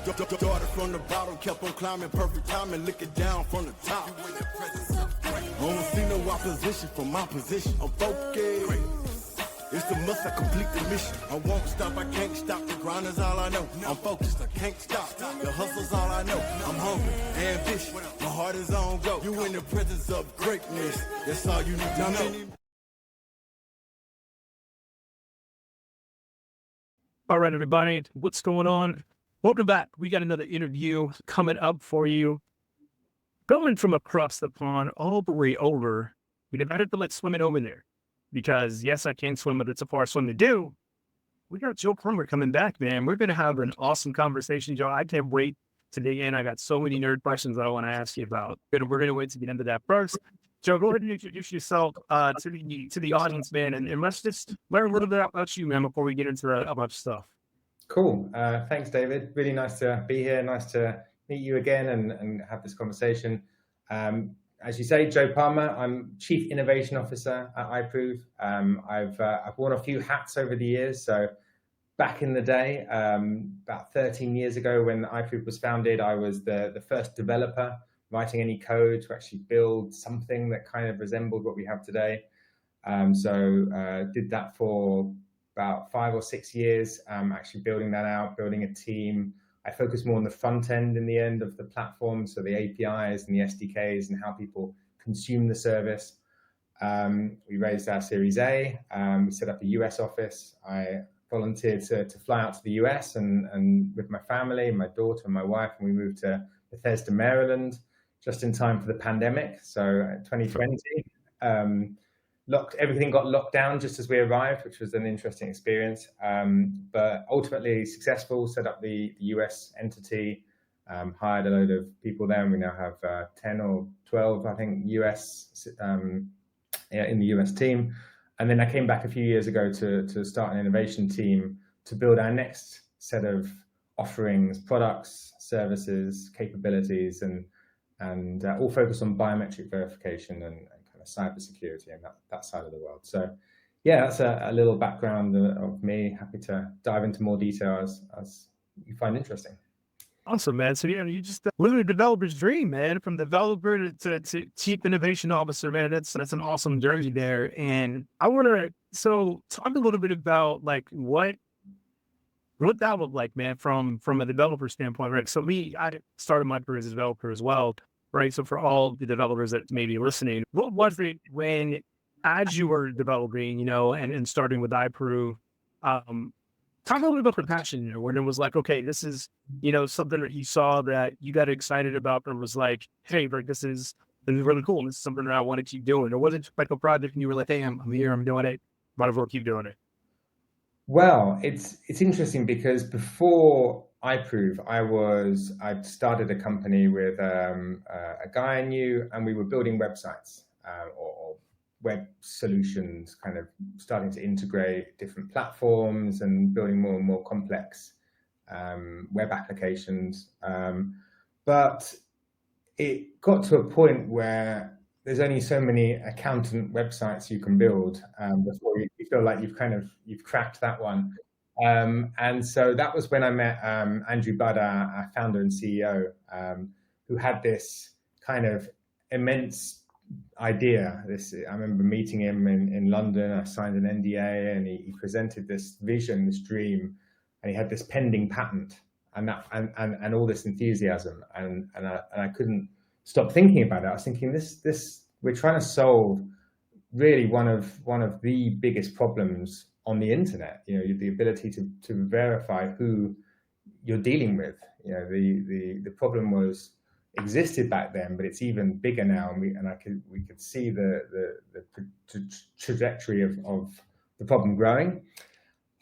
Started from the bottom, kept on climbing, perfect timing, looking down from the top. I don't see no opposition from my position. I'm focused. It's the must, I complete the mission. I won't stop, I can't stop. The grind is all I know. I'm focused, I can't stop. The hustle's all I know. I'm hungry, ambitious. My heart is on go. You in the presence of greatness. That's all you need to know. All right, everybody, what's going on? Welcome back. We got another interview coming up for you. Going from across the pond all the way over, we decided to let's swim it over there. Because, yes, I can swim, but it's a far swim to do. We got Joe Plummer coming back, man. We're going to have an awesome conversation, Joe. I can't wait to dig in. I got so many nerd questions I want to ask you about. We're going to wait to the end of that first. Joe, go ahead and introduce yourself to the audience, man, and let's just learn a little bit about you, man, before we get into a bunch of stuff. Cool. Thanks, David. Really nice to be here. Nice to meet you again and have this conversation. As you say, Joe Palmer, I'm Chief Innovation Officer at iProov. I've worn a few hats over the years. So back in the day, about 13 years ago when iProov was founded, I was the first developer writing any code to actually build something that kind of resembled what we have today. Did that for about 5 or 6 years, actually building that out, building a team. I focus more on the front end in the end of the platform, so the APIs and the SDKs and how people consume the service. We raised our Series A. We set up a US office. I volunteered to fly out to the US and with my family, my daughter and my wife, and we moved to Bethesda, Maryland, just in time for the pandemic. So 2020, everything got locked down just as we arrived, which was an interesting experience, but ultimately successful. Set up the US entity, hired a load of people there, and we now have 10 or 12, I think, US in the US team. And then I came back a few years ago to start an innovation team to build our next set of offerings, products, services, capabilities, and all focused on biometric verification and cybersecurity and that side of the world. So yeah, that's a little background of me. Happy to dive into more details as you find interesting. Awesome, man. So yeah, you just living a developer's dream, man. From developer to chief innovation officer, man. That's an awesome journey there. And I want to talk a little bit about like what that looked like, man, from a developer standpoint, right? So I started my career as a developer as well. Right. So for all the developers that may be listening, what was it when, as you were developing, and starting with iProov, talk a little bit about the passion, when it was like, okay, this is, something that you saw that you got excited about and was like, hey, like, this is really cool. This is something that I want to keep doing. Or was it like a project and you were like, hey, I'm here, I'm doing it. Might as well keep doing it. Well, it's interesting because before iProov, I'd started a company with a guy I knew, and we were building websites or web solutions, kind of starting to integrate different platforms and building more and more complex web applications. But it got to a point where there's only so many accountant websites you can build before you feel like you've cracked that one. And so that was when I met Andrew Budd, our founder and CEO, who had this kind of immense idea. I remember meeting him in London. I signed an NDA, and he presented this vision, this dream, and he had this pending patent, and all this enthusiasm, and I couldn't stop thinking about it. I was thinking, this we're trying to solve really one of the biggest problems on the internet, the ability to verify who you're dealing with. The problem existed back then, but it's even bigger now, and we could see the trajectory of the problem growing.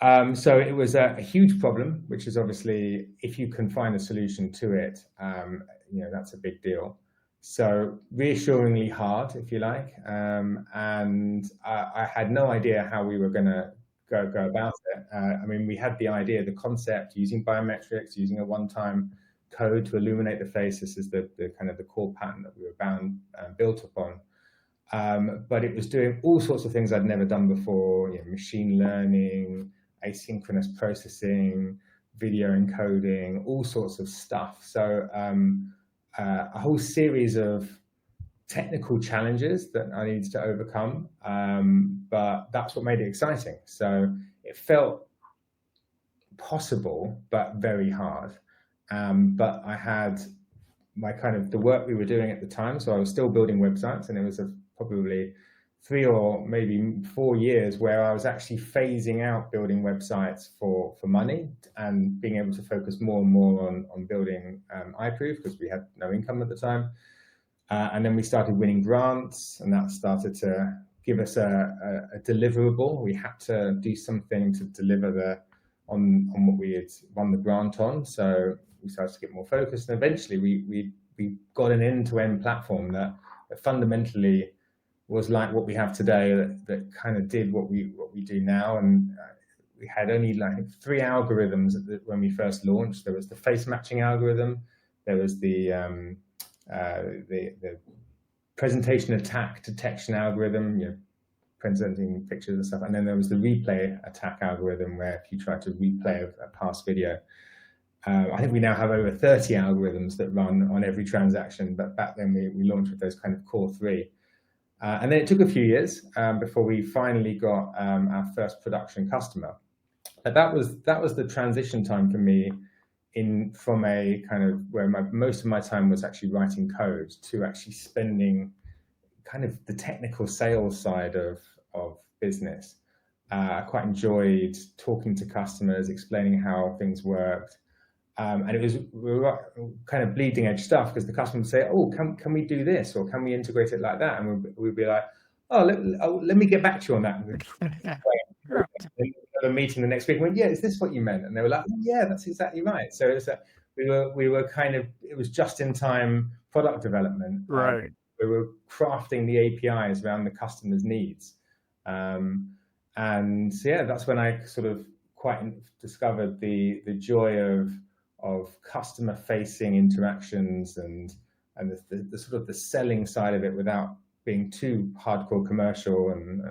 So it was a huge problem, which is obviously, if you can find a solution to it, that's a big deal. So reassuringly hard, if you like, and I had no idea how we were going to go about it. We had the idea, the concept, using biometrics, using a one-time code to illuminate the face. This is the kind of the core pattern that we were built upon. But it was doing all sorts of things I'd never done before: machine learning, asynchronous processing, video encoding, all sorts of stuff. So a whole series of technical challenges that I needed to overcome, but that's what made it exciting. So it felt possible, but very hard. But I had my the work we were doing at the time. So I was still building websites, and it was probably 3 or maybe 4 years where I was actually phasing out building websites for money and being able to focus more and more on building iProov, because we had no income at the time. And then we started winning grants, and that started to give us a deliverable. We had to do something to deliver on what we had won the grant on. So we started to get more focused, and eventually we got an end-to-end platform that fundamentally was like what we have today, that kind of did what we do now. And we had only like 3 algorithms when we first launched. There was the face matching algorithm, there was the presentation attack detection algorithm, presenting pictures and stuff, and then there was the replay attack algorithm, where if you try to replay a past video. I think we now have over 30 algorithms that run on every transaction, but back then we launched with those kind of core 3. And then it took a few years before we finally got our first production customer. But that was the transition time for me, from a kind of where most of my time was actually writing code, to actually spending kind of the technical sales side of business. I quite enjoyed talking to customers, explaining how things worked. And it was kind of bleeding edge stuff, because the customer would say, "Oh, can we do this, or can we integrate it like that?" And we'd be like, "Oh, let me get back to you on that." A meeting the next week and went, "Yeah, is this what you meant?" And they were like, "Oh, yeah, that's exactly right." So we were kind of, it was just in time product development. Right. We were crafting the APIs around the customer's needs. And yeah, that's when I sort of quite discovered the joy of customer facing interactions and the sort of the selling side of it, without being too hardcore commercial and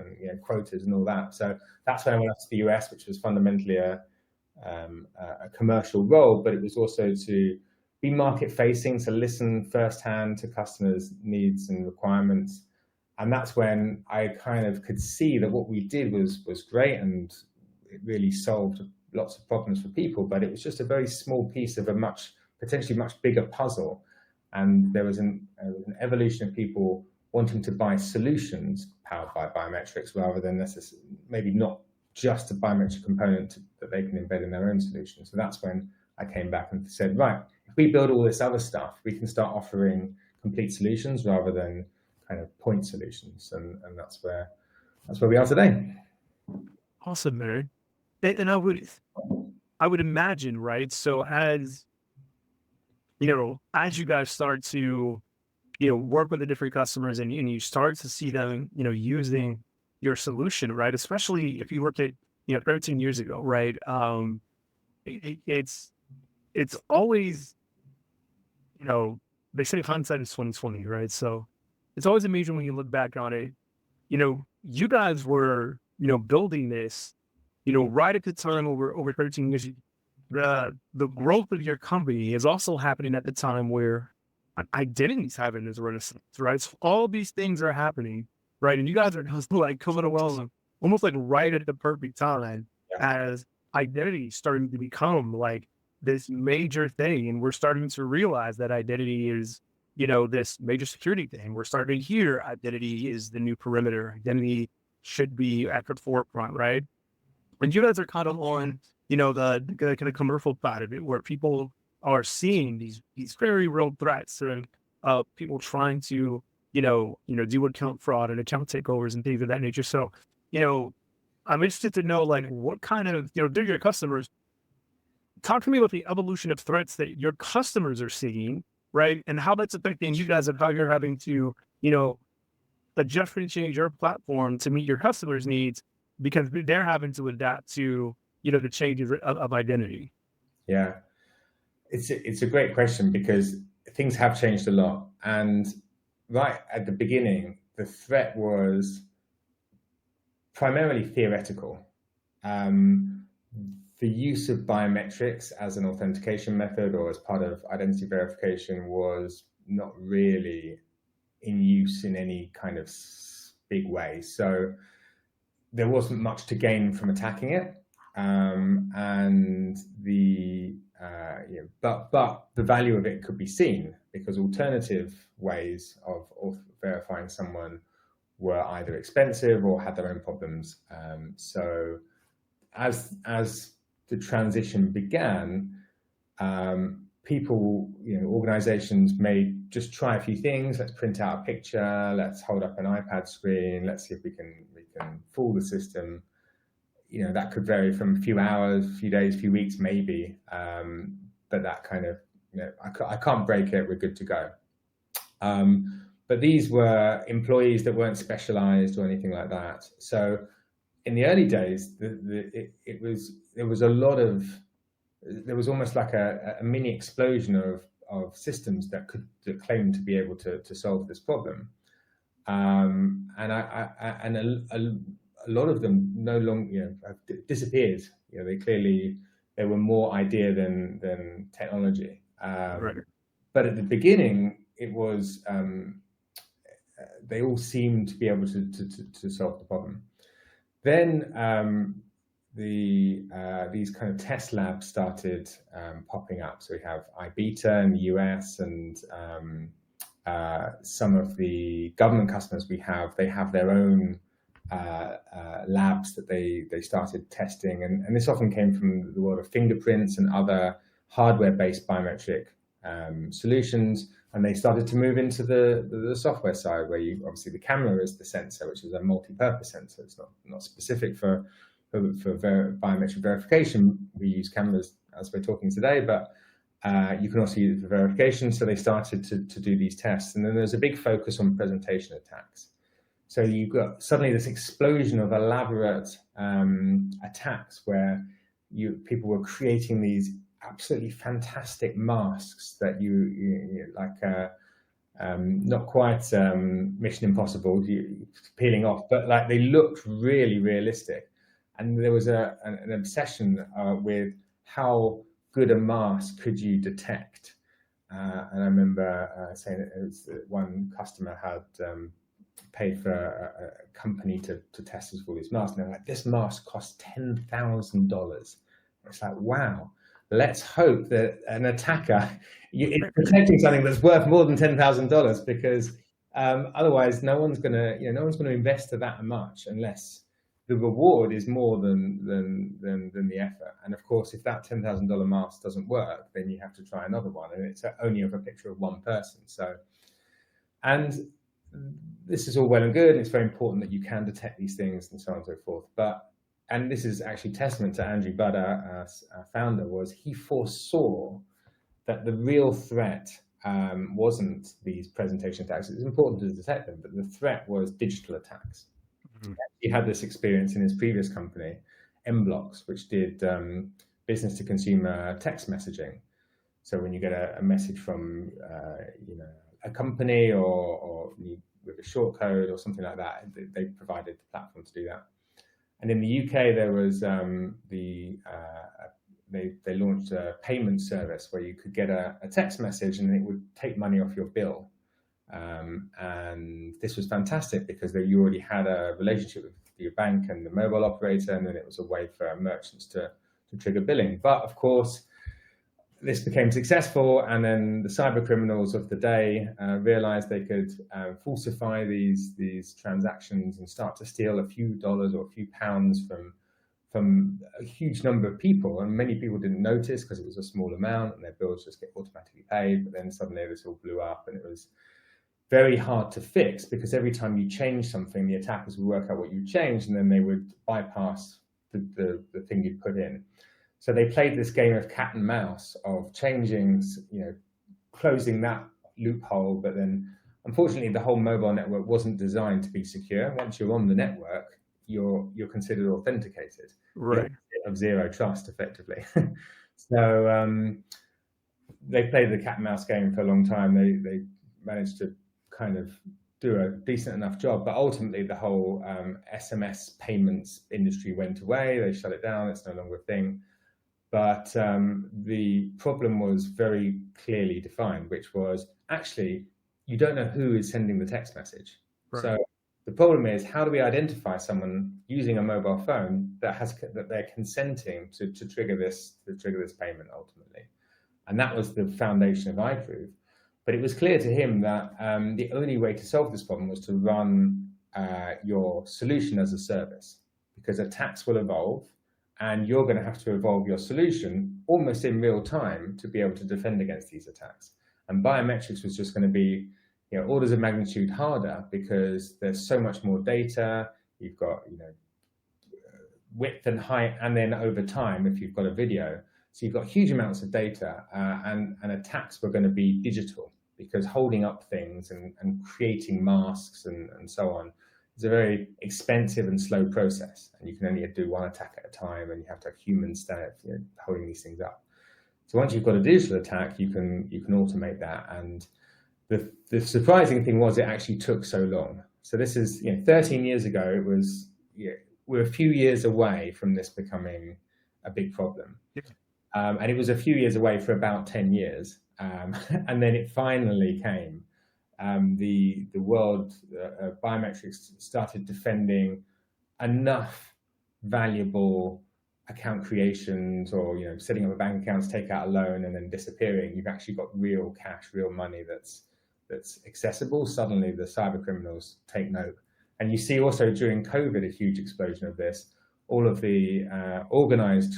quotas and all that. So that's when I went up to the US, which was fundamentally a commercial role, but it was also to be market facing, to listen firsthand to customers' needs and requirements. And that's when I kind of could see that what we did was great, and it really solved lots of problems for people, but it was just a very small piece of a potentially much bigger puzzle. And there was an evolution of people wanting to buy solutions powered by biometrics, rather than maybe not just a biometric component that they can embed in their own solution. So that's when I came back and said, right, if we build all this other stuff, we can start offering complete solutions rather than kind of point solutions. And that's where we are today. Awesome, man. And I would imagine, right? So as you guys start to work with the different customers, and you start to see them using your solution, right? Especially if you worked at 13 years ago, right? It's always, they say hindsight is 20/20, right? So it's always amazing when you look back on it. You guys were building this right at the time, over 13 years. The growth of your company is also happening at the time where identities having this renaissance, right? So all these things are happening, right? And you guys are just like coming along almost like right at the perfect time, as identity starting to become like this major thing. And we're starting to realize that identity is, this major security thing. We're starting to hear identity is the new perimeter. Identity should be at the forefront, right? And you guys are kind of on, the kind of commercial side of it, where people are seeing these very real threats, and people trying to, do account fraud and account takeovers and things of that nature. So, I'm interested to know, like, what kind of, do your customers talk to me about the evolution of threats that your customers are seeing, right? And how that's affecting you guys, and how you're having to, adjust and change your platform to meet your customers' needs, because they're having to adapt to, the changes of identity. Yeah, it's a great question, because things have changed a lot. And right at the beginning, the threat was primarily theoretical. the use of biometrics as an authentication method or as part of identity verification was not really in use in any kind of big way. So there wasn't much to gain from attacking it. And the but the value of it could be seen because alternative ways of verifying someone were either expensive or had their own problems. So as the transition began, people, organizations may just try a few things. Let's print out a picture. Let's hold up an iPad screen. Let's see if we can fool the system. That could vary from a few hours, a few days, a few weeks, maybe. But that kind of, I can't break it. We're good to go. But these were employees that weren't specialized or anything like that. So in the early days, there was almost like a mini explosion of systems that claimed to be able to solve this problem. And a lot of them no longer, have disappeared. They were more idea than technology. Right. But at the beginning, it was they all seemed to be able to solve the problem. Then these kind of test labs started popping up. So we have iBeta in the US, and some of the government customers they have their own labs that they started testing, and this often came from the world of fingerprints and other hardware-based biometric solutions, and they started to move into the software side, where obviously the camera is the sensor, which is a multi-purpose sensor. It's not specific for biometric verification. We use cameras as we're talking today, but you can also use it for verification. So they started to do these tests, and then there's a big focus on presentation attacks. So you've got suddenly this explosion of elaborate attacks where people were creating these absolutely fantastic masks that you like, not quite Mission Impossible, peeling off, but like they looked really realistic. And there was an obsession with how good a mask could you detect. And I remember saying that one customer had paid for a company to test us for these masks. And they're like, this mask costs $10,000. It's like, wow, let's hope that an attacker is protecting something that's worth more than $10,000, because otherwise no one's going to invest that much unless the reward is more than the effort. And of course, if that $10,000 mask doesn't work, then you have to try another one, and it's only of a picture of one person. So, and this is all well and good. It's very important that you can detect these things and so on and so forth. And this is actually testament to Andrew Budd, our founder, was he foresaw that the real threat wasn't these presentation attacks. It's important to detect them, but the threat was digital attacks. Mm-hmm. He had this experience in his previous company, mBlocks, which did business to consumer text messaging. So when you get a message from a company or with a short code or something like that, they provided the platform to do that. And in the UK, there was they launched a payment service where you could get a text message and it would take money off your bill. And this was fantastic because you already had a relationship with your bank and the mobile operator, and then it was a way for merchants to trigger billing. But of course, this became successful, and then the cyber criminals of the day realized they could falsify these transactions and start to steal a few dollars or a few pounds from a huge number of people. And many people didn't notice because it was a small amount and their bills just get automatically paid. But then suddenly this all blew up, and it was very hard to fix because every time you change something, the attackers would work out what you changed, and then they would bypass the thing you put in. So they played this game of cat and mouse of changing, closing that loophole. But then, unfortunately, the whole mobile network wasn't designed to be secure. Once you're on the network, you're considered authenticated. Right. Of zero trust, effectively. So they played the cat and mouse game for a long time. They managed to kind of do a decent enough job, but ultimately the whole SMS payments industry went away. They shut it down. It's no longer a thing. But the problem was very clearly defined, which was actually you don't know who is sending the text message. Right. So the problem is, how do we identify someone using a mobile phone that they're consenting to trigger this payment ultimately? And that was the foundation of iProov. But it was clear to him that the only way to solve this problem was to run your solution as a service, because attacks will evolve, and you're going to have to evolve your solution almost in real time to be able to defend against these attacks. And biometrics was just going to be, orders of magnitude harder, because there's so much more data. You've got, width and height, and then over time, if you've got a video, so you've got huge amounts of data, and attacks were going to be digital, because holding up things and creating masks and so on is a very expensive and slow process, and you can only do one attack at a time, and you have to have humans holding these things up. So once you've got a digital attack, you can automate that. And the surprising thing was, it actually took so long. So this is 13 years ago. It was we're a few years away from this becoming a big problem, and it was a few years away for about 10 years, and then it finally came. The world biometrics started defending enough valuable account creations, or setting up a bank account to take out a loan and then disappearing. You've actually got real cash, real money that's accessible. Suddenly the cyber criminals take note. And you see also during COVID a huge explosion of this. All of the organized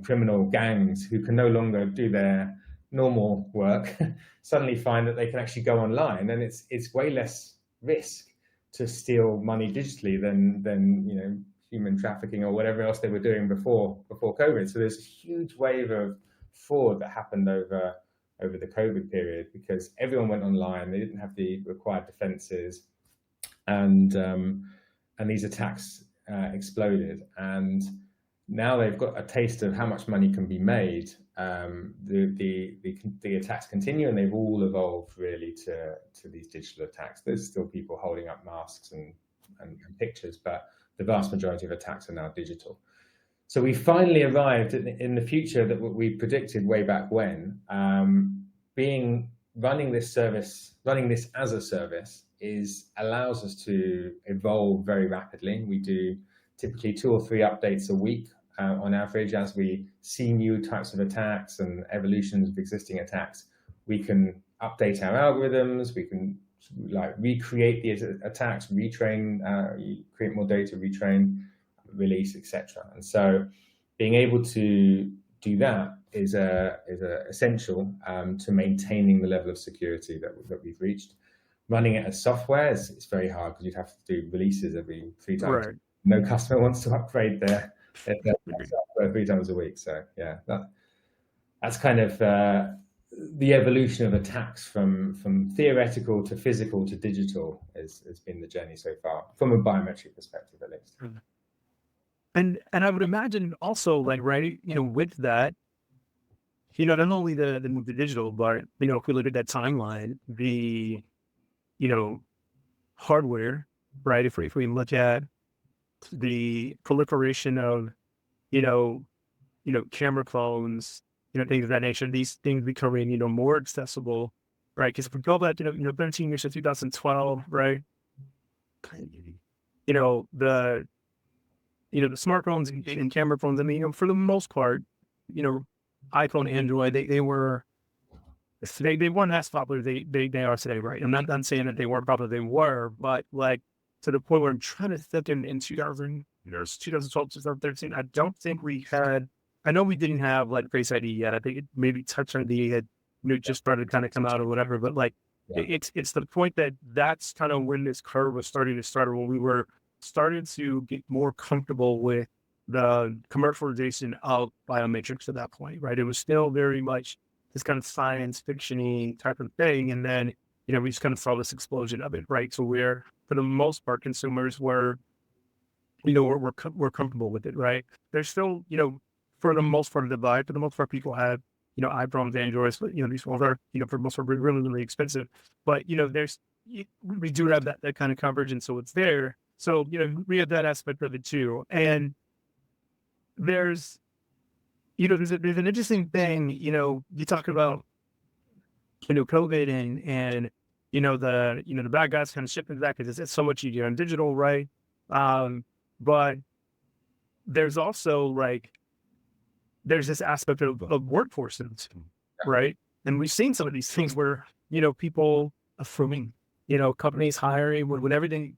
criminal gangs who can no longer do their normal work suddenly find that they can actually go online, and it's way less risk to steal money digitally than human trafficking or whatever else they were doing before COVID. So there's a huge wave of fraud that happened over the COVID period, because everyone went online. They didn't have the required defenses, and these attacks exploded. And now they've got a taste of how much money can be made. The attacks continue, and they've all evolved really to these digital attacks. There's still people holding up masks and pictures, but the vast majority of attacks are now digital. So we finally arrived in the future that we predicted way back when. Running this as a service allows us to evolve very rapidly. We do typically 2 or 3 updates a week on average. As we see new types of attacks and evolutions of existing attacks, we can update our algorithms. We can recreate the attacks, retrain, create more data, retrain, release, etc. And so being able to do that is essential to maintaining the level of security that we've reached. Running it as software is very hard, because you'd have to do releases every 3 times. Right. No customer wants to upgrade their software 3 times a week. So yeah, that's kind of the evolution of attacks from theoretical to physical to digital has been the journey so far, from a biometric perspective at least. And I would imagine also, with that, not only the move to digital, but if we look at that timeline, the hardware, right? If we look at the proliferation of camera phones, things of that nature, these things becoming more accessible, right? Because if we go back to 13 years to 2012, right? The smartphones and camera phones, I mean, for the most part, iPhone, Android, they weren't as popular they are today, right? I'm not saying that they weren't popular, they were, but to the point where I'm trying to think in 2012, 2013, I don't think we had, I know we didn't have Face ID yet. I think it maybe Touch ID had just started to kind of come out or whatever, but it's the point that's kind of when this curve was starting to start, when we were starting to get more comfortable with the commercialization of biometrics at that point, right? It was still very much this kind of science fiction-y type of thing. And then, we just kind of saw this explosion of it, right? So we're, for the most part, consumers were, we're comfortable with it, right? There's still, for the most part of the divide, for the most part, people have, iProov, Androids, but, these phones are, for the most part, really, really expensive. But, we do have that kind of convergence, so it's there. So, we have that aspect of it too. And there's there's an interesting thing, you talk about, COVID and, the bad guys kind of shifting that because it's so much easier on digital, right? But there's also like, there's this aspect of workforces, right? And we've seen some of these things where, people from, companies hiring when everything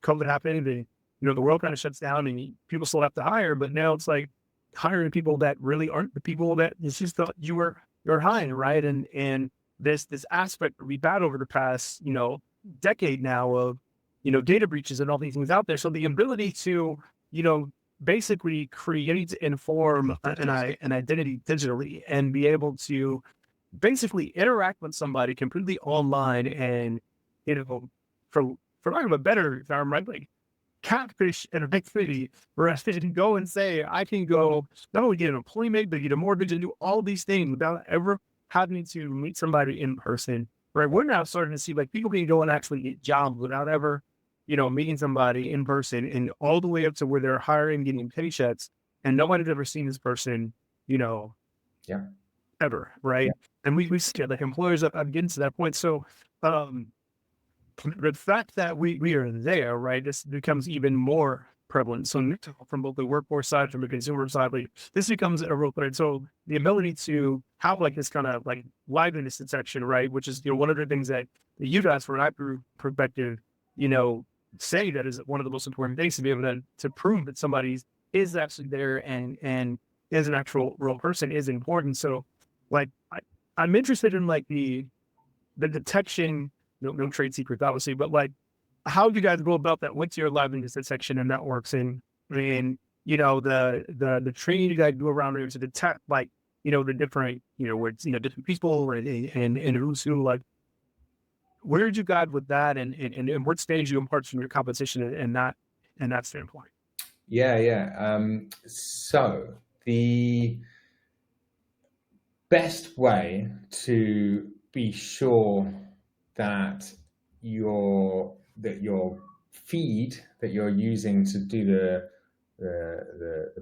COVID happened and, the world kind of shuts down and people still have to hire, but now it's like hiring people that really aren't the people that it's just thought you're hiring, right? And this aspect we've had over the past, decade now of, data breaches and all these things out there. So the ability to, basically create and form an identity digitally and be able to basically interact with somebody completely online and, for lack of a better term, right? Like catfish in a big city, whereas they can go and say, I can go not only get an employment, but get a mortgage and do all these things without ever having to meet somebody in person, right? We're now starting to see like people can go and actually get jobs without ever, meeting somebody in person, and all the way up to where they're hiring, getting paychecks, and no one had ever seen this person, Yeah. ever, right? Yeah. And we see like employers are getting to that point. So, the fact that we are there, right, this becomes even more prevalent. So from both the workforce side, from the consumer side, like this becomes a real threat. So the ability to have like this kind of like liveness detection, right, which is one of the things that you guys, from an iPro perspective, say that is one of the most important things, to be able to prove that somebody is actually there and is an actual real person is important. So like I'm interested in like the detection. No trade secrets, obviously, but like, how do you guys go about that? What's your liveness detection and networks and the training you guys do around there to detect like, the different, where it's, different people and who's who, like, where did you guide with that and what stage you impart from your competition and that standpoint? Yeah. So the best way to be sure that your feed that you're using to do the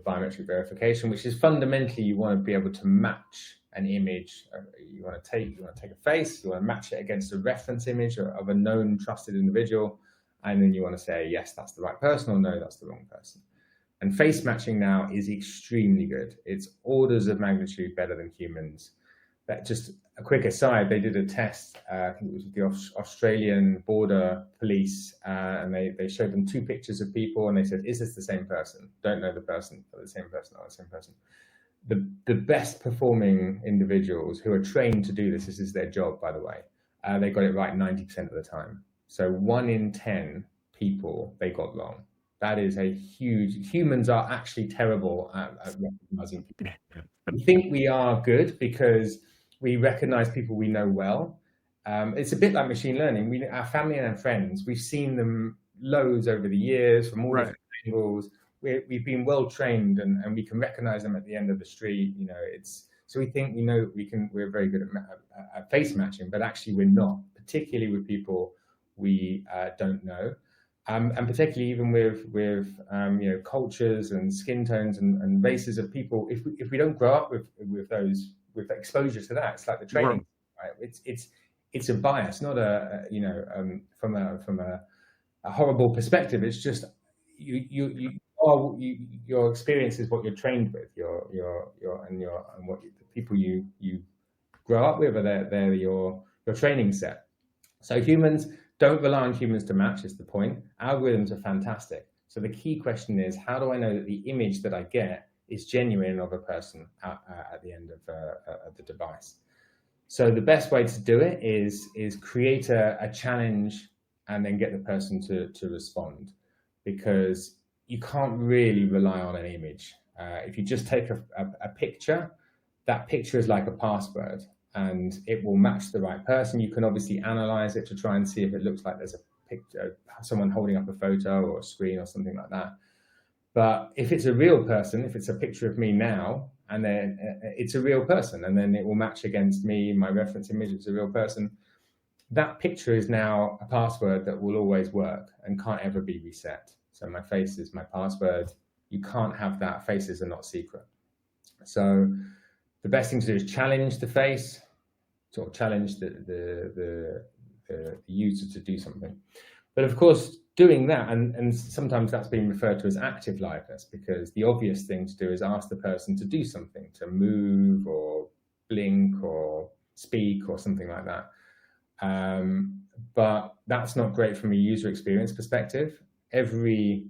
biometric verification, which is fundamentally you want to be able to match an image. You want to take a face, you want to match it against a reference image of a known trusted individual, and then you want to say yes, that's the right person, or no, that's the wrong person. And face matching now is extremely good. It's orders of magnitude better than humans. That, just a quick aside, they did a test, I think it was the Australian border police, and they showed them two pictures of people and they said, is this the same person? Don't know the person, but the same person, not the same person. The best performing individuals who are trained to do this is their job, by the way, they got it right 90% of the time. So 1 in 10 people they got wrong. That is a huge, humans are actually terrible at recognizing people. We think we are good because we recognize people we know well. It's a bit like machine learning. Our family and our friends, we've seen them loads over the years from all different angles. We've been well trained and we can recognize them at the end of the street. So we think we're very good at face matching, but actually we're not, particularly with people we don't know. And particularly even with cultures and skin tones and races of people, if we don't grow up with those, with exposure to that, it's like the training, right? It's a bias, not from a horrible perspective. It's just your experience is what you're trained with, and what the people you grow up with, they're your training set. So humans, don't rely on humans to match, is the point. Algorithms are fantastic. So the key question is, how do I know that the image that I get is genuine of a person at the end of the device? So the best way to do it is create a challenge and then get the person to respond, because you can't really rely on an image. If you just take a picture, that picture is like a password, and it will match the right person. You can obviously analyze it to try and see if it looks like there's a picture, someone holding up a photo or a screen or something like that. But if it's a real person, if it's a picture of me now, and then it's a real person, and then it will match against me, my reference image is a real person, that picture is now a password that will always work and can't ever be reset. So my face is my password. You can't have that. Faces are not secret. So the best thing to do is challenge the face, sort of challenge the user to do something. But of course, doing that, and sometimes that's being referred to as active liveness, because the obvious thing to do is ask the person to do something, to move or blink or speak or something like that. But that's not great from a user experience perspective. Every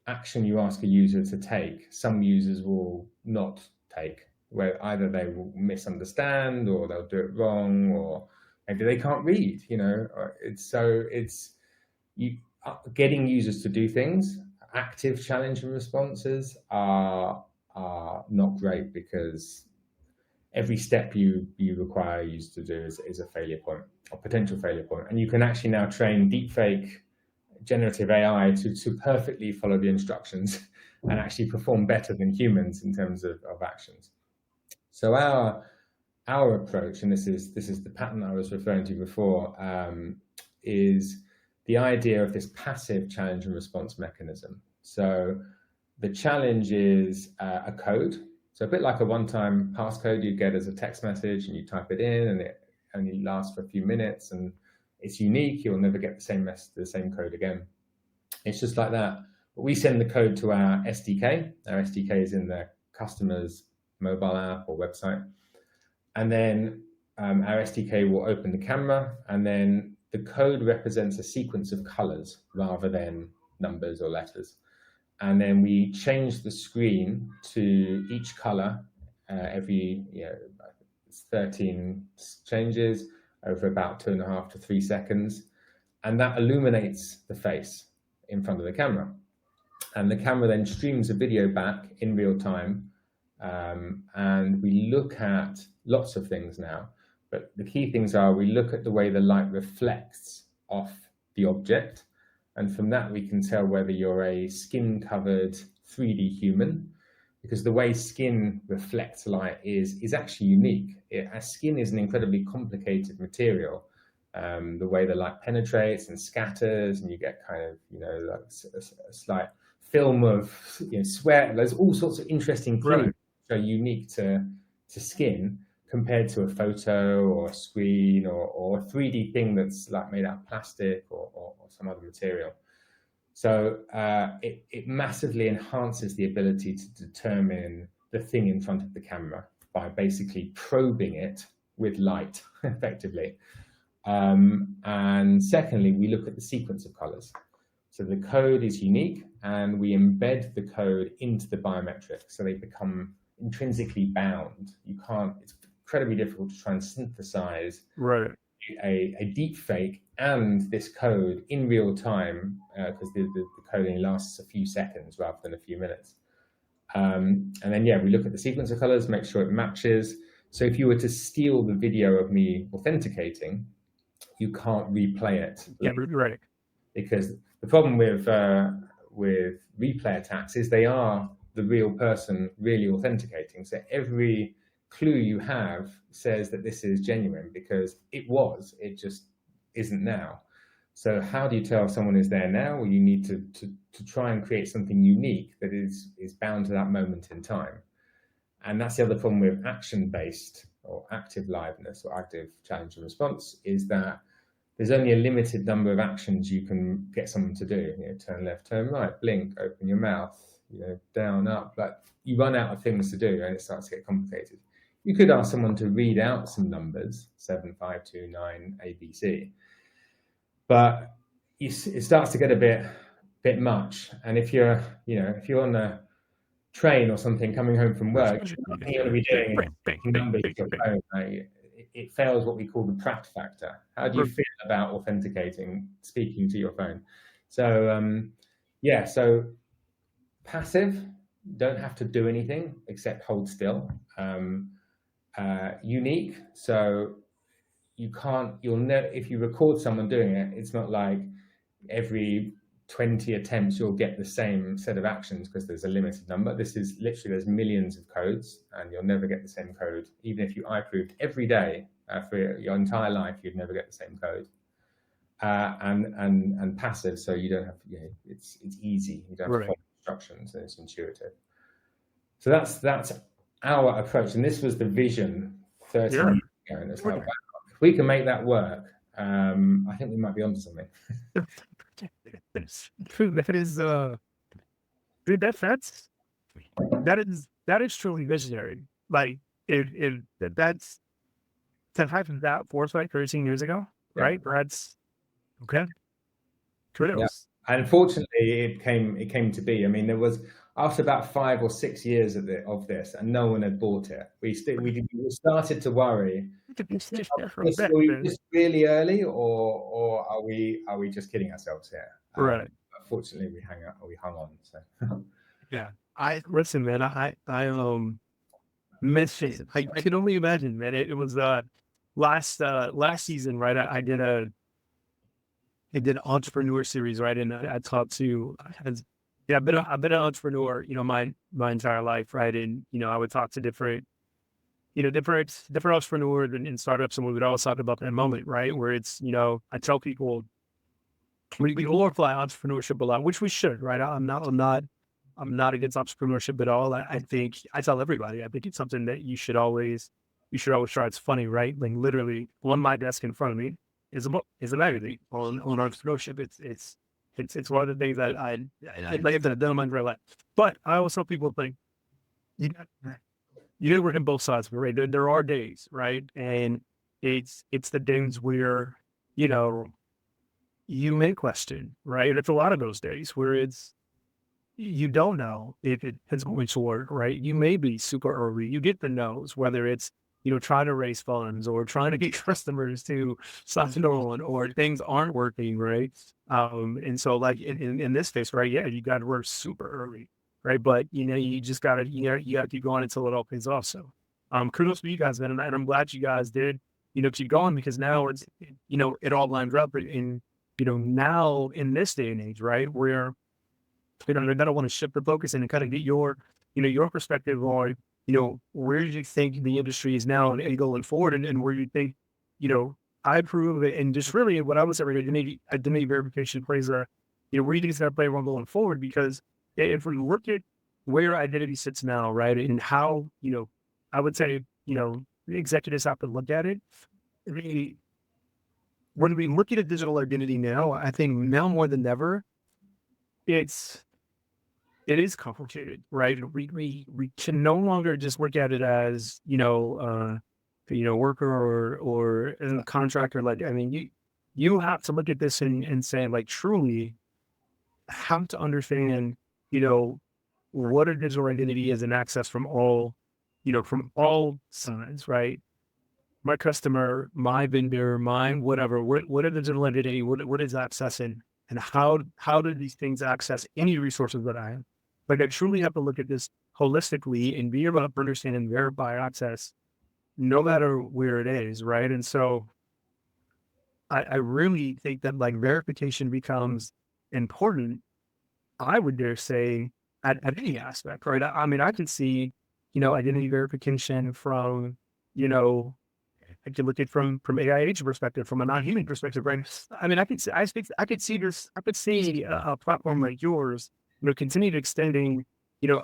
action you ask a user to take, some users will not take, where either they will misunderstand or they'll do it wrong, or maybe they can't read, getting users to do things. Active challenge and responses are not great, because every step you require a user to do is a failure point, or potential failure point. And you can actually now train deepfake generative AI to perfectly follow the instructions and actually perform better than humans in terms of actions. So our approach, and this is the pattern I was referring to before, is the idea of this passive challenge and response mechanism. So the challenge is a code. So a bit like a one-time passcode you get as a text message, and you type it in and it only lasts for a few minutes and it's unique. You'll never get the same code again. It's just like that. But we send the code to our SDK. Our SDK is in the customer's mobile app or website. And then our SDK will open the camera, and then the code represents a sequence of colors rather than numbers or letters. And then we change the screen to each color every 13 changes over about 2.5 to 3 seconds. And that illuminates the face in front of the camera. And the camera then streams a video back in real time. And we look at lots of things now. But the key things are, we look at the way the light reflects off the object. And from that, we can tell whether you're a skin-covered 3D human, because the way skin reflects light is actually unique. Skin is an incredibly complicated material. The way the light penetrates and scatters, and you get kind of, like a slight film of sweat. There's all sorts of interesting things that are unique to skin, compared to a photo or a screen or a 3D thing that's like made out of plastic or some other material. So it massively enhances the ability to determine the thing in front of the camera by basically probing it with light, effectively. And secondly, we look at the sequence of colors. So the code is unique, and we embed the code into the biometric, so they become intrinsically bound. It's incredibly difficult to try and synthesize a deep fake and this code in real time, because the code only lasts a few seconds rather than a few minutes. And then, we look at the sequence of colors, make sure it matches. So if you were to steal the video of me authenticating, you can't replay it. Because the problem with replay attacks is they are the real person really authenticating. So every clue you have says that this is genuine, because it just isn't now. So how do you tell if someone is there now? Well, you need to try and create something unique that is bound to that moment in time. And that's the other problem with action-based or active liveness or active challenge and response, is that there's only a limited number of actions you can get someone to do. Turn left, turn right, blink, open your mouth, down, up. But you run out of things to do, and it starts to get complicated. You could ask someone to read out some numbers, 7, 5, 2, 9, ABC, but it starts to get a bit much. And if you're on a train or something coming home from work, you're going to be doing numbers to your phone. It fails what we call the Pratt factor. How do you feel about authenticating, speaking to your phone? So so passive, don't have to do anything except hold still. Unique, so if you record someone doing it, it's not like every 20 attempts you'll get the same set of actions, because there's a limited number. This is literally, there's millions of codes, and you'll never get the same code. Even if you iProoved every day for your entire life, you'd never get the same code. And passive, so you don't have it's easy. You don't have to follow instructions, and it's intuitive. So that's our approach, and this was the vision 30 Yeah. years ago, and it's like, wow, if we can make that work, I think we might be onto something. That is, dude, that is truly visionary. Like, that's to have that foresight 13 years ago, Yeah. right? That's okay. Yeah. Kudos. Unfortunately, it came to be. I mean, there was after about 5 or 6 years of this, and no one had bought it. We started to worry. Are we just really early, or are we just kidding ourselves here? Right. Unfortunately, we hung on. So Yeah. Listen, man, miss it. I can only imagine, man. It was last season, right? I did an entrepreneur series, right? And I talked to, yeah, I've been an entrepreneur, my entire life, right? And I would talk to different entrepreneurs and startups, and we would always talk about that moment, right? Where it's, I tell people we glorify entrepreneurship a lot, which we should, right? I'm not against entrepreneurship at all. I think I tell everybody, I think it's something that you should always try. It's funny, right? Like literally on my desk in front of me is a magazine on entrepreneurship. It's one of the things that I like that I've done in my entire life. But I always tell people, like, you got to work on both sides of it, right? There are days, right? And it's the days where, you may question, right? It's a lot of those days where you don't know if it's going to work, right? You may be super early. You get the no's, whether it's, trying to raise funds or trying to get customers to sign on, or things aren't working, right? And so like in this case, right? Yeah, you got to work super early, right? But you just got to, you got to keep going until it all pays off. So, kudos to you guys, man. And I'm glad you guys did, keep going, because now it's, it all lines up in, now in this day and age, right? Where they're going to want to shift the focus and kind of get your, your perspective on, where do you think the industry is now and going forward, and where you think, iProov and just really what I would say, identity verification plays a, where you think it's going to play a role going forward. Because if we look at where identity sits now, right, and how, I would say, executives have to look at it. When we look at a digital identity now, I think now more than ever, it is complicated, right? We can no longer just look at it as, worker or a contractor. Like, I mean, you have to look at this and say, like, truly have to understand, what a digital identity is and access from all sides, right? My customer, my vendor, mine, whatever, what a digital identity, what is accessing, and how do these things access any resources that I have? Like, I truly have to look at this holistically and be able to understand and verify access no matter where it is, right? And so I really think that, like, verification becomes important, I would dare say, at any aspect, right? I mean, I can see, identity verification from, I could look at from AI agent perspective, from a non-human perspective, right? I mean, I could see a platform like yours, continue to extending,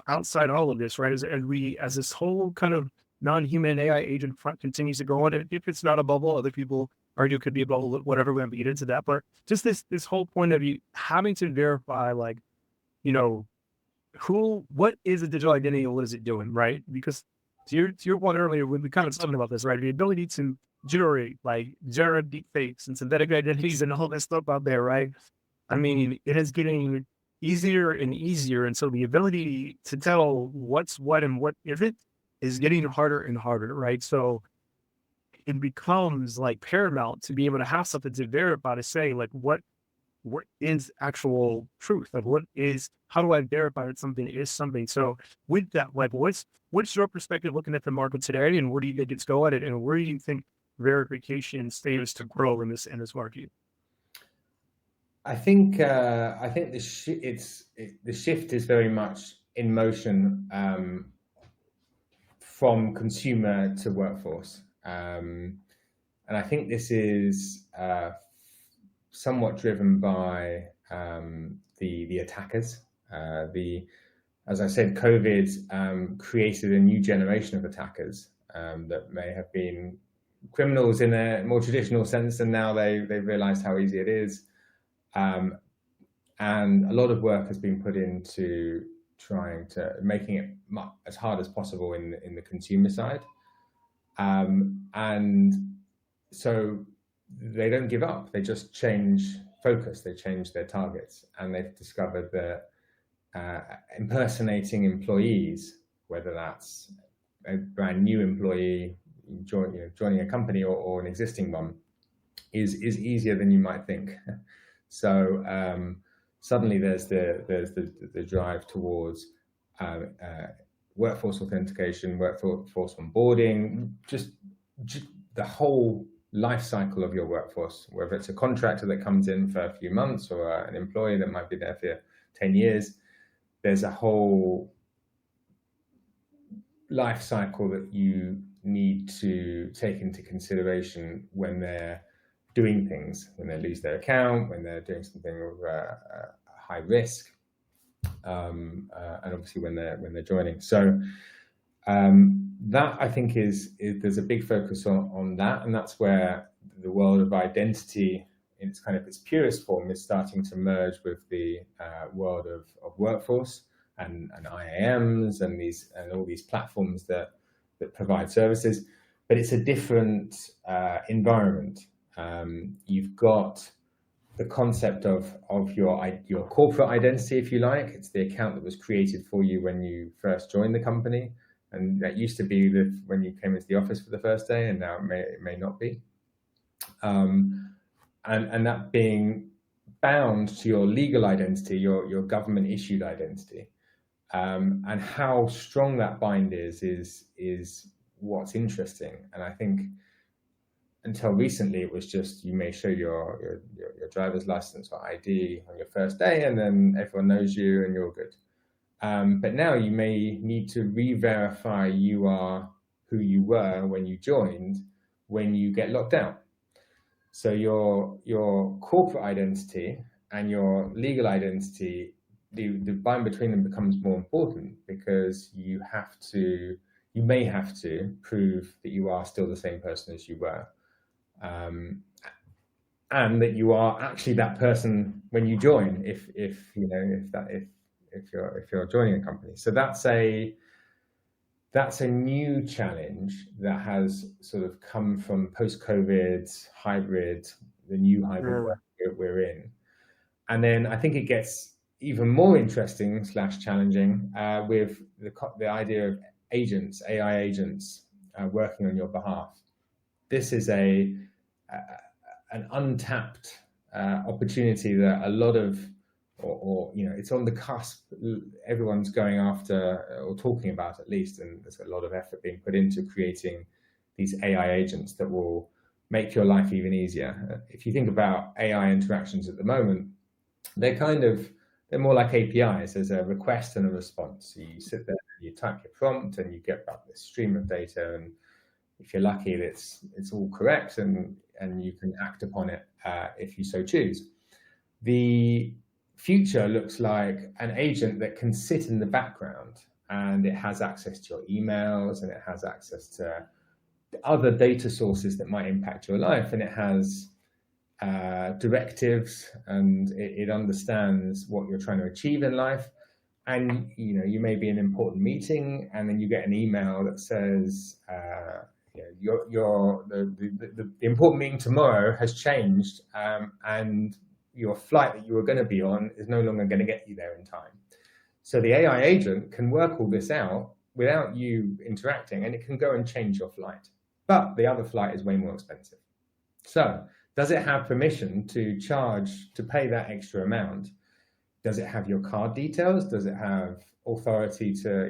outside all of this, right? As this whole kind of non-human AI agent front continues to go on, if it's not a bubble, other people argue it could be a bubble, whatever, we haven't get into that. But just this whole point of you having to verify, like, what is a digital identity and what is it doing, right? Because to your point earlier, when we kind of talking about this, right? The ability to generate deep fakes and synthetic identities and all that stuff out there, right? I mean, it is getting easier and easier. And so the ability to tell what's what and what isn't is getting harder and harder, right? So it becomes like paramount to be able to have something to verify, to say, like, what is actual truth? Like, how do I verify that something is something? So with that, like, what's your perspective looking at the market today, and where do you think it's going, and where do you think verification stands to grow in this market? I think the shift is very much in motion, from consumer to workforce, and I think this is somewhat driven by the attackers. as I said, COVID created a new generation of attackers that may have been criminals in a more traditional sense, and now they've realized how easy it is. And a lot of work has been put into trying to making it as hard as possible in the consumer side. And so they don't give up. They just change focus. They change their targets, and they've discovered that impersonating employees, whether that's a brand new employee joining a company or an existing one, is easier than you might think. So suddenly there's the drive towards workforce authentication, workforce onboarding, just the whole life cycle of your workforce, whether it's a contractor that comes in for a few months or an employee that might be there for 10 years. There's a whole life cycle that you need to take into consideration when they're doing things, when they lose their account, when they're doing something of high risk, and obviously when they're joining. So that, I think, is there's a big focus on that, and that's where the world of identity in its purest form is starting to merge with the world of workforce and IAMs and all these platforms that provide services. But it's a different environment. You've got the concept of your corporate identity, if you like. It's the account that was created for you when you first joined the company, and that used to be when you came into the office for the first day, and now it may not be. And that being bound to your legal identity, your government issued identity, and how strong that bind is what's interesting. And I think until recently, it was just you may show your driver's license or ID on your first day, and then everyone knows you and you're good. But now you may need to re-verify you are who you were when you joined, when you get locked out. So your corporate identity and your legal identity, the bind between them becomes more important, because you may have to prove that you are still the same person as you were, and that you are actually that person when you join, if you're joining a company. So that's a new challenge that has sort of come from post-COVID the new hybrid work we're in. And then I think it gets even more interesting / challenging with the idea of agents, AI agents working on your behalf. This is an untapped opportunity that a lot of, it's on the cusp. Everyone's going after or talking about, at least, and there's a lot of effort being put into creating these AI agents that will make your life even easier. If you think about AI interactions at the moment, they're more like APIs. There's a request and a response. So you sit there, you type your prompt, and you get back this stream of data. And if you're lucky, it's all correct, and you can act upon it if you so choose. The future looks like an agent that can sit in the background, and it has access to your emails, and it has access to other data sources that might impact your life, and it has directives, and it understands what you're trying to achieve in life. And you may be in an important meeting, and then you get an email that says the important meeting tomorrow has changed, and your flight that you were going to be on is no longer going to get you there in time. So the AI agent can work all this out without you interacting, and it can go and change your flight. But the other flight is way more expensive. So does it have permission to pay that extra amount? Does it have your card details? Does it have authority to,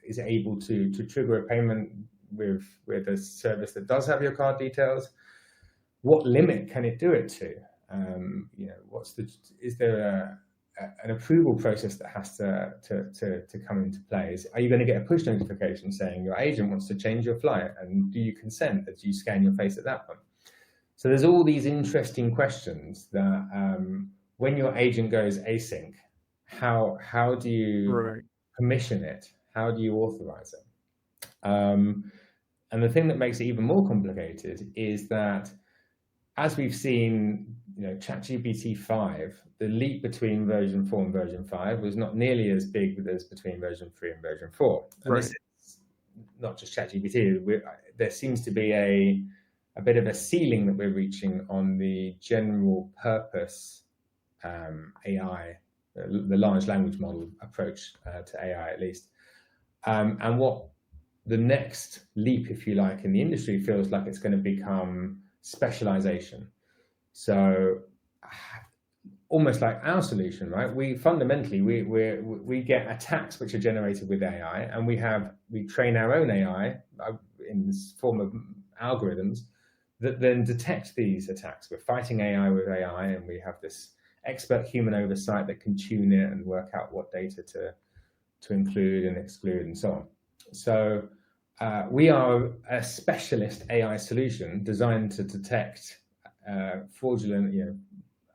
is it able to trigger a payment with a service that does have your card details? What limit can it do it to? Is there an approval process that has to come into play? Are you going to get a push notification saying your agent wants to change your flight, and do you consent as you scan your face at that point? So there's all these interesting questions that when your agent goes async, how do you permission it? How do you authorize it? And the thing that makes it even more complicated is that, as we've seen, ChatGPT 5, the leap between version 4 and version 5 was not nearly as big as between version 3 and version 4. And Right. this is not just ChatGPT. There seems to be a bit of a ceiling that we're reaching on the general purpose AI, the large language model approach to AI, at least. And what the next leap, if you like, in the industry feels like it's going to become specialization. So almost like our solution, right? We fundamentally, we get attacks which are generated with AI, and we train our own AI in this form of algorithms that then detect these attacks. We're fighting AI with AI, and we have this expert human oversight that can tune it and work out what data to include and exclude and so on. So we are a specialist AI solution designed to detect fraudulent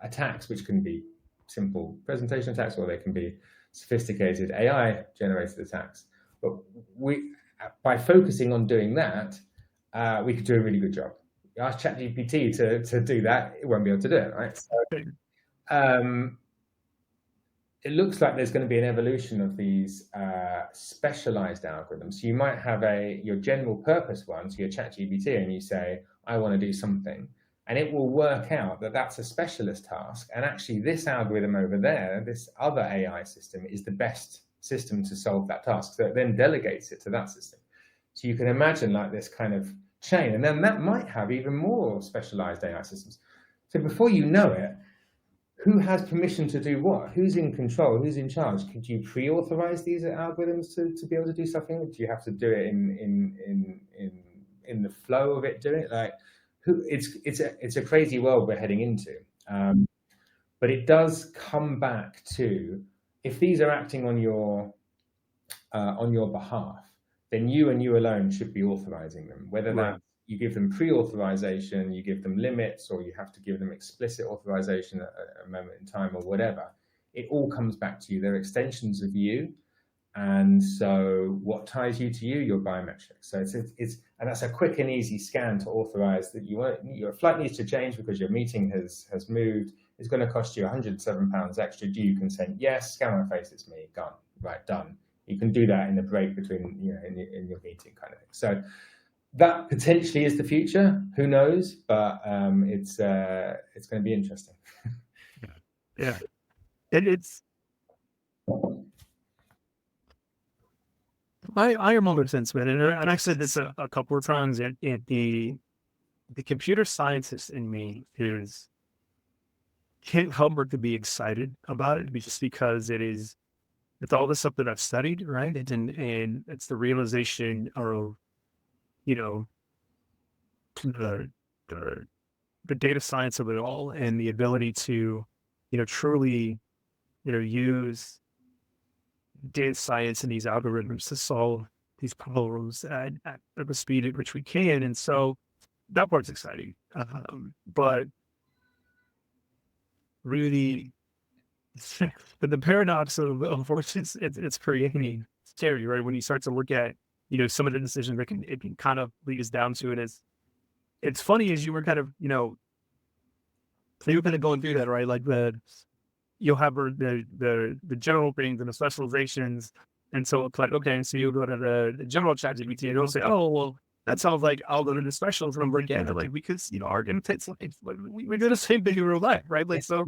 attacks, which can be simple presentation attacks, or they can be sophisticated AI generated attacks. But by focusing on doing that, we could do a really good job. Ask ChatGPT to do that, it won't be able to do it, right? So, it looks like there's going to be an evolution of these specialized algorithms. So you might have your general purpose one, so your ChatGPT, and you say, I want to do something, and it will work out that that's a specialist task. And actually this algorithm over there, this other AI system, is the best system to solve that task. So it then delegates it to that system. So you can imagine like this kind of chain, and then that might have even more specialized AI systems. So before you know it, who has permission to do what? Who's in control? Who's in charge? Could you pre-authorize these algorithms to be able to do something? Do you have to do it in the flow of it doing it? Like, it's a crazy world we're heading into. But it does come back to, if these are acting on your behalf, then you and you alone should be authorizing them. Whether that you give them pre-authorization, you give them limits, or you have to give them explicit authorization at a moment in time, or whatever, it all comes back to you. They're extensions of you. And so what ties you to you? Your biometrics. So and that's a quick and easy scan to authorize that your flight needs to change because your meeting has moved. It's going to cost you £107 extra. Do you consent? Yes. Scan my face. It's me. Gone. Right. Done. You can do that in the break between, in your meeting kind of thing. So that potentially is the future. Who knows? But it's going to be interesting. Yeah. And it's, I am on sense, man. And I said this a couple of times, and the computer scientist in me can't help but to be excited about it, just because it's all the stuff that I've studied, right? And it's the realization of, the data science of it all, and the ability to, truly, use data science and these algorithms to solve these problems at the speed at which we can. And so that part's exciting. But really, but the paradox of unfortunately, it's creating scary, right? When you start to look at, some of the decisions that it can kind of lead us down to. And it's funny, as you were kind of, so you're kind of going through that, right? Like you'll have the general things and the specializations. And so it's like, okay, so you go to the general ChatGPT and it'll say, oh, well, that sounds like I'll go to the specials and I'm like, yeah, like, because, our intents, like, we do the same thing in real life, right? Like, so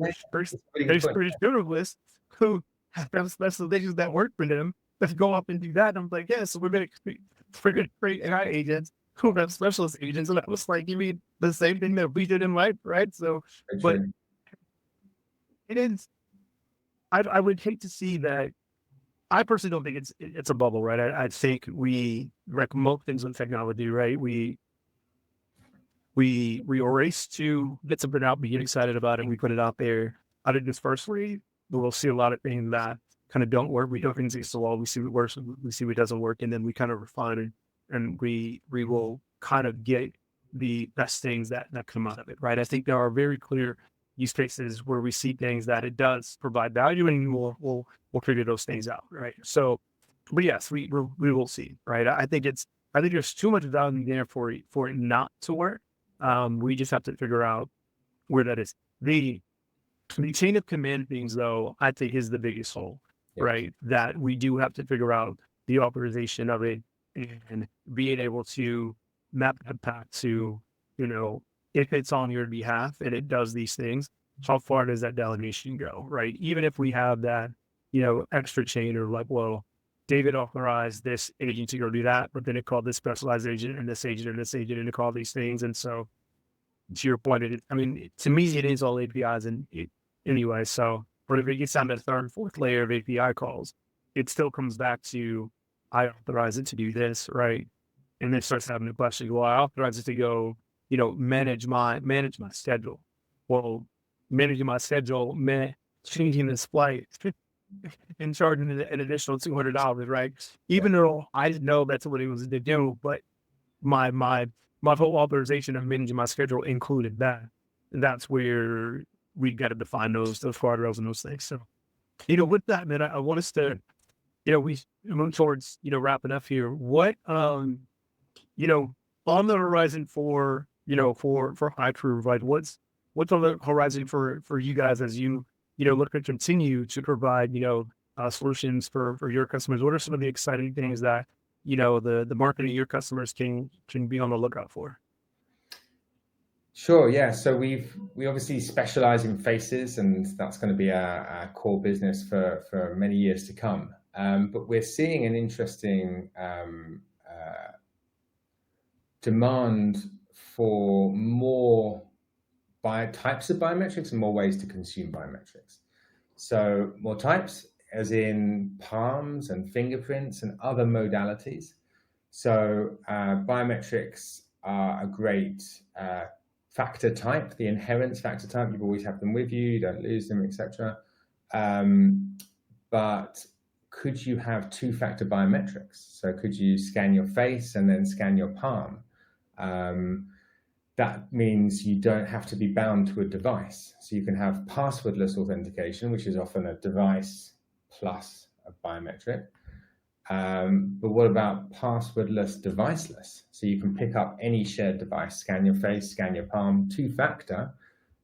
there's journalists who have specializations that work for them. Let's go up and do that. And I'm like, yeah, so we're going to create AI agents who have specialist agents. And I was like, you mean the same thing that we did in life, right? So, but it is, I would hate to see that. I personally don't think it's a bubble, right? I think we, like most things in technology, right? We erase to get something out, we get excited about it, we put it out there. I think dispersely, we'll see a lot of things that kind of don't work. We don't think it's the law. We see what works, we see what doesn't work, and then we kind of refine it, and we will kind of get the best things that come out of it, right? I think there are very clear use cases where we see things that it does provide value, and we'll figure those things out, right? So But yes, we will see, right? I think there's too much value there for it not to work. We just have to figure out where that is. The chain of command things, though, I think is the biggest hole, Yeah. right? That we do have to figure out the authorization of it and being able to map that back to, you know, if it's on your behalf and it does these things, how far does that delegation go, right? Even if we have that, extra chain or like, well, David authorized this agent to go do that, but then it called this specialized agent and this agent and this agent and it called these things. And so to your point, to me, it is all APIs and anyway. So, but if it gets down to the third, fourth layer of API calls, it still comes back to I authorize it to do this, right? And then it starts having the question, well, I authorize it to go, manage my schedule. Well, managing my schedule meant changing this flight and charging an additional $200, right? Even though I didn't know that's what it was to do, but my whole authorization of managing my schedule included that. And that's where we got to define those guardrails and those things. So, with that, man, I want us to, we move towards, wrapping up here. What, on the horizon for, for iProov, right? What's on the horizon for you guys as you, look to continue to provide, solutions for your customers? What are some of the exciting things that, the marketing of your customers can be on the lookout for? Sure, yeah. So we obviously specialize in faces, and that's going to be our core business for many years to come. But we're seeing an interesting demand for more types of biometrics and more ways to consume biometrics. So more types, as in palms and fingerprints and other modalities. So biometrics are a great factor type, the inherent factor type. You always have them with you don't lose them, etc. But could you have two-factor biometrics? So could you scan your face and then scan your palm? That means you don't have to be bound to a device. So you can have passwordless authentication, which is often a device plus a biometric. But what about passwordless deviceless? So you can pick up any shared device, scan your face, scan your palm, two-factor,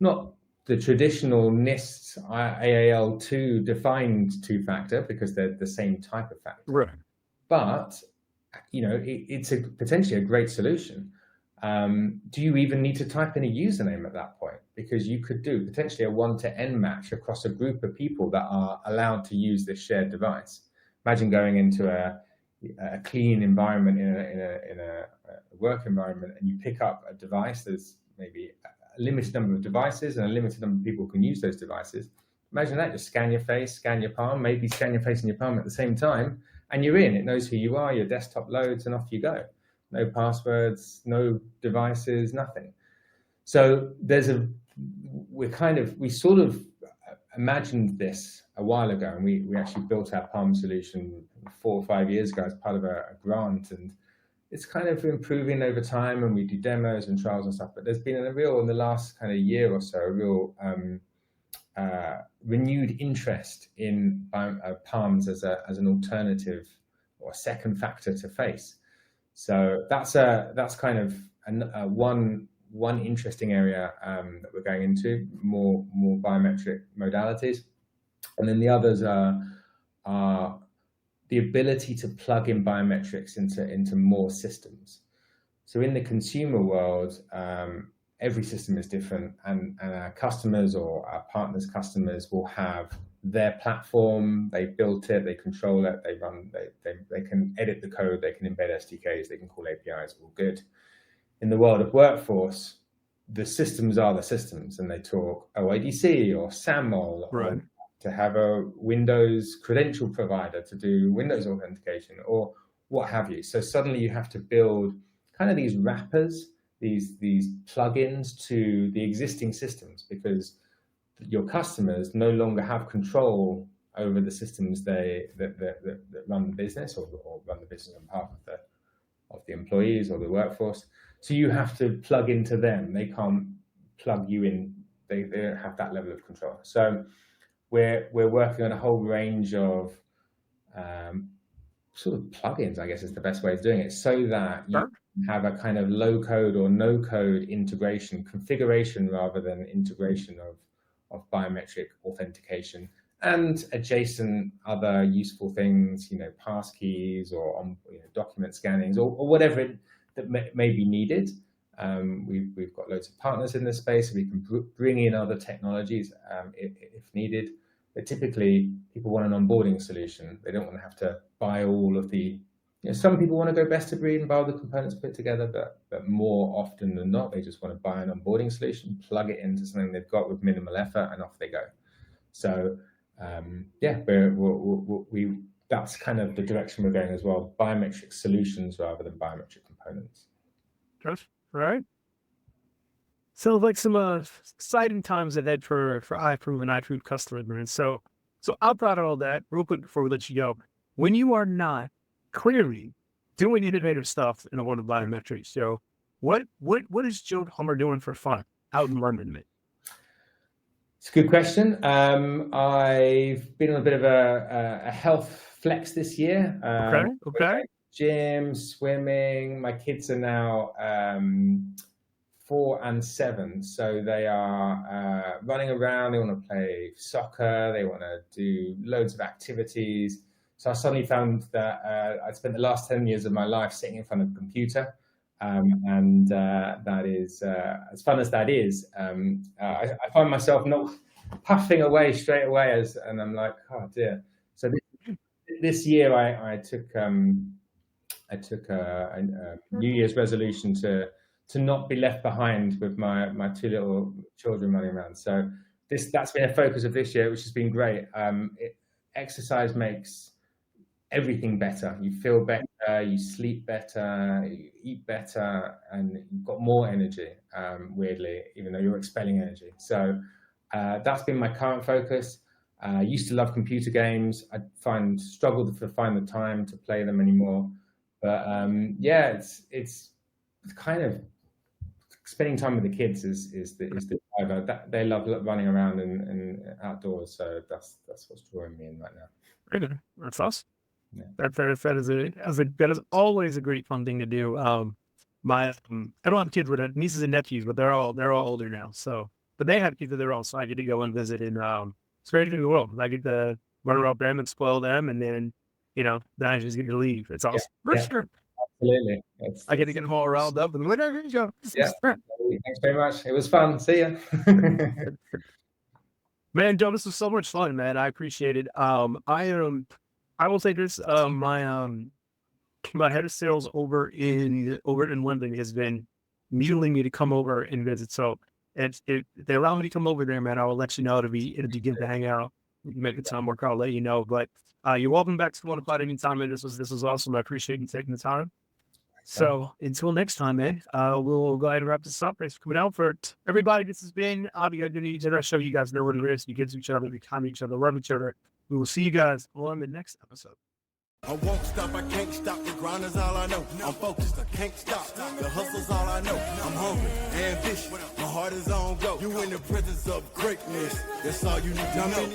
not the traditional NIST AAL2 defined two-factor because they're the same type of factor. Right. But, it's potentially a great solution. Do you even need to type in a username at that point? Because you could do potentially a 1-to-N match across a group of people that are allowed to use this shared device. Imagine going into a clean environment in a work environment, and you pick up a device. There's maybe a limited number of devices and a limited number of people who can use those devices. Imagine that, just scan your face, scan your palm, maybe scan your face and your palm at the same time, and you're in. It knows who you are, your desktop loads, and off you go. No passwords, no devices, nothing. So we sort of imagined this a while ago, and we actually built our palm solution 4 or 5 years ago as part of a grant, and it's kind of improving over time, and we do demos and trials and stuff. But there's been in the last kind of year or so, a real renewed interest in palms as an alternative or a second factor to face. So that's kind of one interesting area that we're going into, more biometric modalities. And then the others are the ability to plug in biometrics into more systems. So in the consumer world, every system is different, and our customers or our partners' customers will have their platform. They built it, they control it, they can edit the code, they can embed SDKs, they can call APIs, all good. In the world of workforce, the systems are the systems, and they talk OIDC or SAML, right, or to have a Windows credential provider to do Windows authentication or what have you. So suddenly you have to build kind of these wrappers, these plugins to the existing systems, because your customers no longer have control over the systems that run the business or run the business on behalf of the employees or the workforce. So you have to plug into them. They can't plug you in. They don't have that level of control. So we're working on a whole range of sort of plugins, I guess is the best way of doing it, so that you Sure. have a kind of low code or no code integration, configuration rather than integration of biometric authentication and adjacent other useful things, pass keys or document scannings or whatever that may be needed. We've got loads of partners in this space. We can bring in other technologies if needed. But typically, people want an onboarding solution. They don't want to have to buy all of the. Some people want to go best of breed and buy all the components put together, but more often than not, they just want to buy an onboarding solution, plug it into something they've got with minimal effort, and off they go. So that's kind of the direction we're going as well. Biometric solutions rather than biometric components. Right. So like some exciting times ahead for iProov and iProov customers, man. So outside of all that, real quick before we let you go, when you are not clearly doing innovative stuff in the world of biometrics, so what is Joe Hummer doing for fun out in London, man? It's a good question. I've been on a bit of a health flex this year. Okay. Gym, swimming. My kids are now 4 and 7, so they are running around. They want to play soccer. They want to do loads of activities. So I suddenly found that I spent the last 10 years of my life sitting in front of a computer. And that is, as fun as that is, I find myself not puffing away straight away and I'm like, oh dear. So this year I took a New Year's resolution to not be left behind with my 2 little children running around. So that's been a focus of this year, which has been great. Exercise makes everything better. You feel better, you sleep better, you eat better, and you've got more energy, weirdly, even though you're expelling energy. So that's been my current focus. I used to love computer games. I struggled to find the time to play them anymore. But it's kind of spending time with the kids is the driver. They love running around and outdoors. So that's what's drawing me in right now. Very good. That's awesome. Yeah. That is always a great fun thing to do. I don't have kids with nieces and nephews, but they're all older now. So, but they have kids of their own, so I get to go and visit, and it's very good in the world. I get to run around them and spoil them, and then then I just get to leave. It's awesome. Yeah. Sure. Absolutely. I get to get them all riled up, and whatever you go. Yeah. Thanks very much. It was fun. See ya. Man, Joe, this was so much fun, man. I appreciate it. I will say this: my head of sales over in London has been needling me to come over and visit. So if they allow me to come over there, man, I will let you know. It'll be good to hang out. Make a time work. I'll let you know. But you're welcome back to One Apart anytime, man. This was awesome. I appreciate you taking the time. So until next time, man, we'll go ahead and wrap this up. Thanks for coming out. For everybody, this has been I'll show you guys know what it is. You get to each other, we kind each other, love each other. We will see you guys on the next episode. I won't stop, I can't stop, the grind is all I know. I'm focused, I can't stop, the hustle's all I know. I'm hungry, ambitious, my heart is on go. You in the presence of greatness, that's all you need to know.